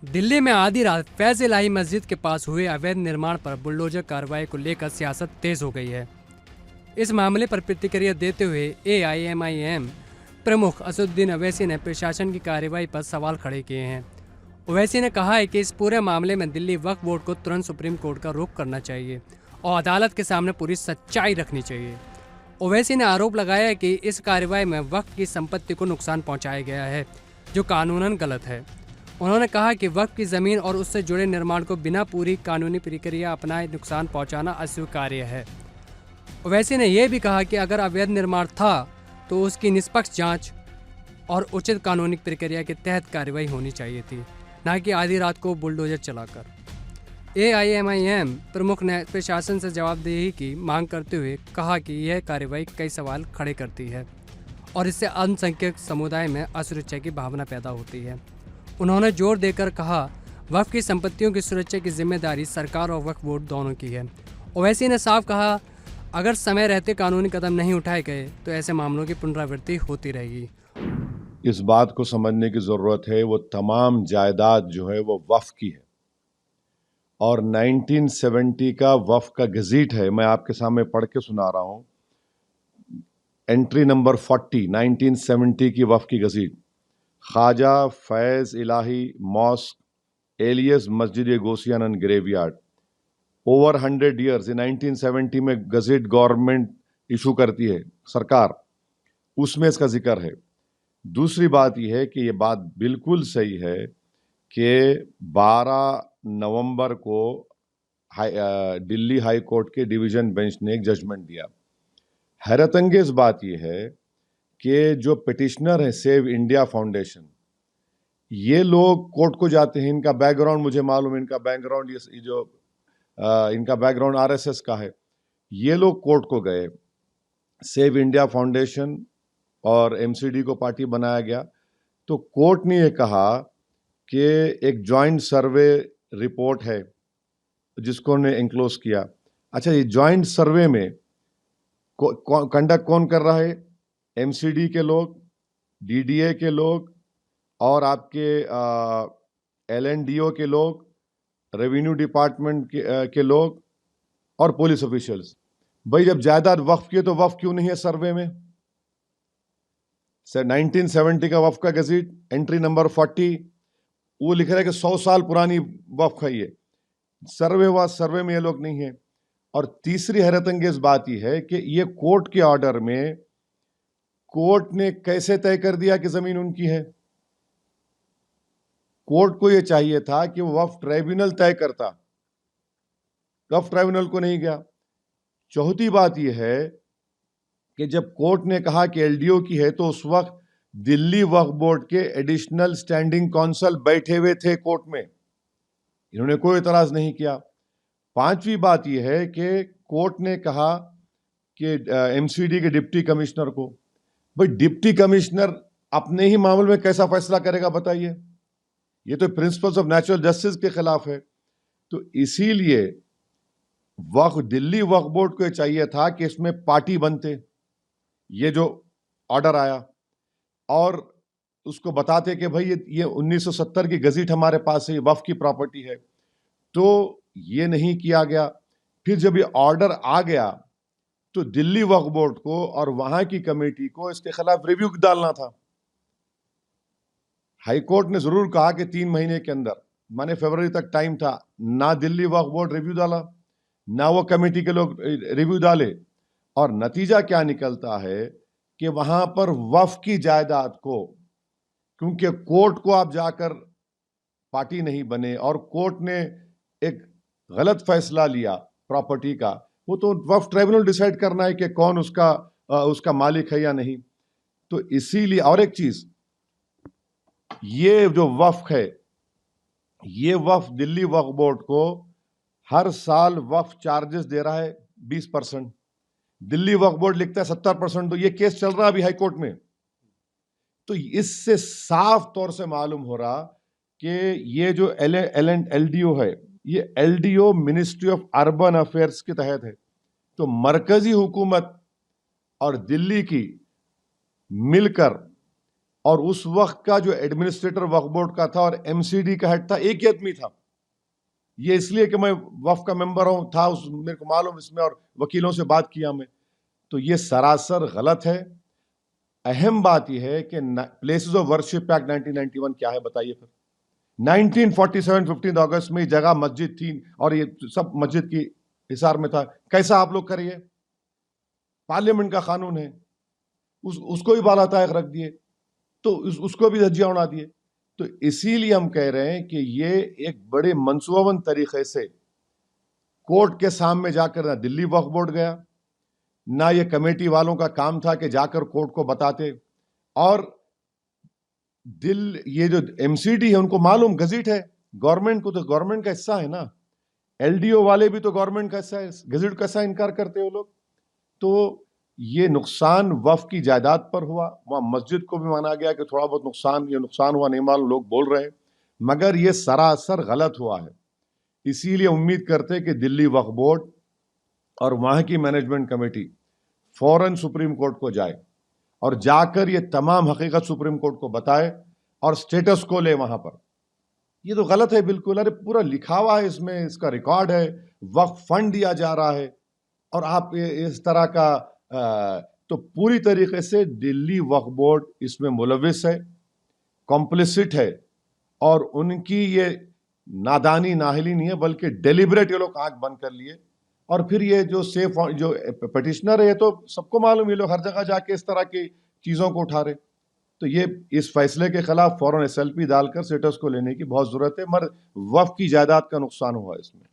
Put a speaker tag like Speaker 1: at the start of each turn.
Speaker 1: दिल्ली में आधी रात फैज इलाही मस्जिद के पास हुए अवैध निर्माण पर बुलडोजर कार्रवाई को लेकर सियासत तेज हो गई है। इस मामले पर प्रतिक्रिया देते हुए AIMIM प्रमुख असदुद्दीन ओवैसी ने प्रशासन की कार्रवाई पर सवाल खड़े किए हैं। ओवैसी ने कहा है कि इस पूरे मामले में दिल्ली वक्फ बोर्ड को तुरंत सुप्रीम कोर्ट का रुख करना चाहिए और अदालत के सामने पूरी सच्चाई रखनी चाहिए। ओवैसी ने आरोप लगाया है कि इस कार्रवाई में वक्फ की संपत्ति को नुकसान पहुंचाया गया है, जो कानूनन गलत है। उन्होंने कहा कि वक्फ की ज़मीन और उससे जुड़े निर्माण को बिना पूरी कानूनी प्रक्रिया अपनाए नुकसान पहुंचाना अस्वीकार्य है। ओवैसी ने यह भी कहा कि अगर अवैध निर्माण था तो उसकी निष्पक्ष जांच और उचित कानूनी प्रक्रिया के तहत कार्रवाई होनी चाहिए थी, न कि आधी रात को बुलडोजर चलाकर। AIMIM प्रमुख ने प्रशासन से जवाबदेही की मांग करते हुए कहा कि यह कार्रवाई कई सवाल खड़े करती है और इससे अल्पसंख्यक समुदाय में असुरक्षा की भावना पैदा होती है। उन्होंने जोर देकर कहा, वक्फ की संपत्तियों की सुरक्षा की जिम्मेदारी सरकार और वक्फ बोर्ड दोनों की है। ओवैसी ने साफ कहा, अगर समय रहते कानूनी कदम नहीं उठाए गए तो ऐसे मामलों की पुनरावृत्ति होती रहेगी।
Speaker 2: इस बात को समझने की ज़रूरत है, वो तमाम जायदाद जो है वो वक्फ की है और 1970 का वक्फ का गज़ीट है। मैं आपके सामने पढ़ के सुना रहा हूँ। एंट्री नंबर 40, 1970 की वक्फ की गज़ीट। ख्वाजा फैज़ इलाही मॉस्क एलियस मस्जिद गोसियान एंड ग्रेवयार्ड, ओवर 100 ईयर्स। 1970 में गज़ेट गवर्नमेंट इशू करती है सरकार, उसमें इसका जिक्र है। दूसरी बात यह है कि ये बात बिल्कुल सही है कि 12 नवंबर को दिल्ली हाई कोर्ट के डिवीज़न बेंच ने एक जजमेंट दिया। हैरत अंगेज बात यह है कि जो पिटिशनर है सेव इंडिया फाउंडेशन, ये लोग कोर्ट को जाते हैं। इनका बैकग्राउंड मुझे मालूम है, इनका बैकग्राउंड ये जो इनका बैकग्राउंड RSS का है। ये लोग कोर्ट को गए, सेव इंडिया फाउंडेशन और MCD को पार्टी बनाया गया, तो कोर्ट ने ये कहा कि एक जॉइंट सर्वे रिपोर्ट है जिसको ने एनक्लोज किया। अच्छा, ये जॉइंट सर्वे में कंडक्ट कौन कर रहा है? MCD के लोग, DDA के लोग और आपके LNDO के लोग, रेवेन्यू डिपार्टमेंट के लोग और पुलिस ऑफिशियल्स। भाई, जब जायदाद वक्फ की है तो वक्फ क्यों नहीं है सर्वे में? सर, 1970 का वक्फ का गज़ीट एंट्री नंबर 40, वो लिख रहा है कि 100 साल पुरानी वक्फ है ये। सर्वे हुआ, सर्वे में ये लोग नहीं है। और तीसरी हैरत अंगेज बात यह है कि ये कोर्ट के ऑर्डर में कोर्ट ने कैसे तय कर दिया कि जमीन उनकी है? कोर्ट को यह चाहिए था कि वो वक्फ ट्राइब्यूनल तय करता, वक्फ ट्राइब्यूनल को नहीं गया। चौथी बात यह है कि जब कोर्ट ने कहा कि LDO की है तो उस वक्त दिल्ली वक्फ बोर्ड के एडिशनल स्टैंडिंग काउंसिल बैठे हुए थे कोर्ट में, इन्होंने कोई इतराज नहीं किया। पांचवी बात यह है कि कोर्ट ने कहा कि MCD के डिप्टी कमिश्नर को, भाई डिप्टी कमिश्नर अपने ही मामले में कैसा फैसला करेगा बताइए? ये तो प्रिंसिपल्स ऑफ नेचुरल जस्टिस के खिलाफ है। तो इसीलिए दिल्ली वक्फ बोर्ड को चाहिए था कि इसमें पार्टी बनते, ये जो ऑर्डर आया, और उसको बताते कि भाई ये 1970 की गज़ीट हमारे पास है, ये वक्फ की प्रॉपर्टी है। तो ये नहीं किया गया। फिर जब ये ऑर्डर आ गया तो दिल्ली वक्फ बोर्ड को और वहां की कमेटी को इसके खिलाफ रिव्यू डालना था। हाई कोर्ट ने जरूर कहा कि 3 महीने के अंदर, माने फरवरी तक टाइम था, ना दिल्ली वक्फ बोर्ड रिव्यू डाला, ना वो कमेटी के लोग रिव्यू डाले। और नतीजा क्या निकलता है कि वहां पर वक्फ की जायदाद को, क्योंकि कोर्ट को आप जाकर पार्टी नहीं बने और कोर्ट ने एक गलत फैसला लिया प्रॉपर्टी का, वो तो वक्फ ट्राइब्यूनल डिसाइड करना है कि कौन उसका मालिक है या नहीं। तो इसीलिए, और एक चीज, ये जो वक्फ है, ये वक्फ दिल्ली वक्फ बोर्ड को हर साल वक्फ चार्जेस दे रहा है 20%। दिल्ली वक्फ बोर्ड लिखता है 70%। तो ये केस चल रहा है अभी हाई कोर्ट में। तो इससे साफ तौर से मालूम हो रहा कि ये जो LDO है, ये LDO ministry of urban affairs के तहत है। तो मरकजी हुकूमत और दिल्ली की मिलकर اور اس وقت کا جو ایڈمنسٹریٹر وقف بورڈ کا تھا اور ایم سی ڈی کا ہیڈ تھا ایک ہی آدمی تھا. یہ اس لیے کہ میں وقف کا ممبر ہوں تھا, میرے کو معلوم اس میں, اور وکیلوں سے بات کیا میں. تو یہ سراسر غلط ہے. اہم بات یہ ہے کہ پلیسز آف ورشپ ایکٹ 1991 کیا ہے بتائیے پھر. 1947 15 اگست میں یہ جگہ مسجد تھی اور یہ سب مسجد کی حصار میں تھا. کیسا آپ لوگ کریے؟ پارلیمنٹ کا قانون ہے, اس کو بھی بالا تائق رکھ دیے, تو اس کو بھی دھجیاں اڑا دیے. تو اسی لیے ہم کہہ رہے ہیں کہ یہ ایک بڑے منصوبہ بند طریقے سے کورٹ کے سامنے جا کر نہ دلی وقف بورڈ گیا, نہ یہ کمیٹی والوں کا کام تھا کہ جا کر کورٹ کو بتاتے. اور یہ جو ایم سی ڈی ہے ان کو معلوم گزٹ ہے گورنمنٹ کو, تو گورنمنٹ کا حصہ ہے نا. ایل ڈی او والے بھی تو گورنمنٹ کا حصہ ہے, گزٹ کا حصہ انکار کرتے ہو لوگ. تو یہ نقصان وقف کی جائیداد پر ہوا. وہاں مسجد کو بھی مانا گیا کہ تھوڑا بہت نقصان ہوا, نہیں معلوم, لوگ بول رہے ہیں, مگر یہ سراسر غلط ہوا ہے. اسی لیے امید کرتے کہ دلی وقف بورڈ اور وہاں کی مینجمنٹ کمیٹی فوراً سپریم کورٹ کو جائے اور جا کر یہ تمام حقیقت سپریم کورٹ کو بتائے اور سٹیٹس کو لے وہاں پر. یہ تو غلط ہے بالکل. ارے پورا لکھا ہوا ہے اس میں, اس کا ریکارڈ ہے, وقف فنڈ دیا جا رہا ہے, اور آپ اس طرح کا تو پوری طریقے سے دلی وقف بورڈ اس میں ملوث ہے, کمپلسٹ ہے. اور ان کی یہ نادانی ناہلی نہیں ہے, بلکہ ڈیلیبریٹ یہ لوگ آنکھ بند کر لیے. اور پھر یہ جو پٹیشنر ہے, یہ تو سب کو معلوم, یہ لوگ ہر جگہ جا کے اس طرح کی چیزوں کو اٹھا رہے. تو یہ اس فیصلے کے خلاف فوراً ایس ایل پی ڈال کر سٹیٹس کو لینے کی بہت ضرورت ہے. مگر وقف کی جائیداد کا نقصان ہوا اس میں.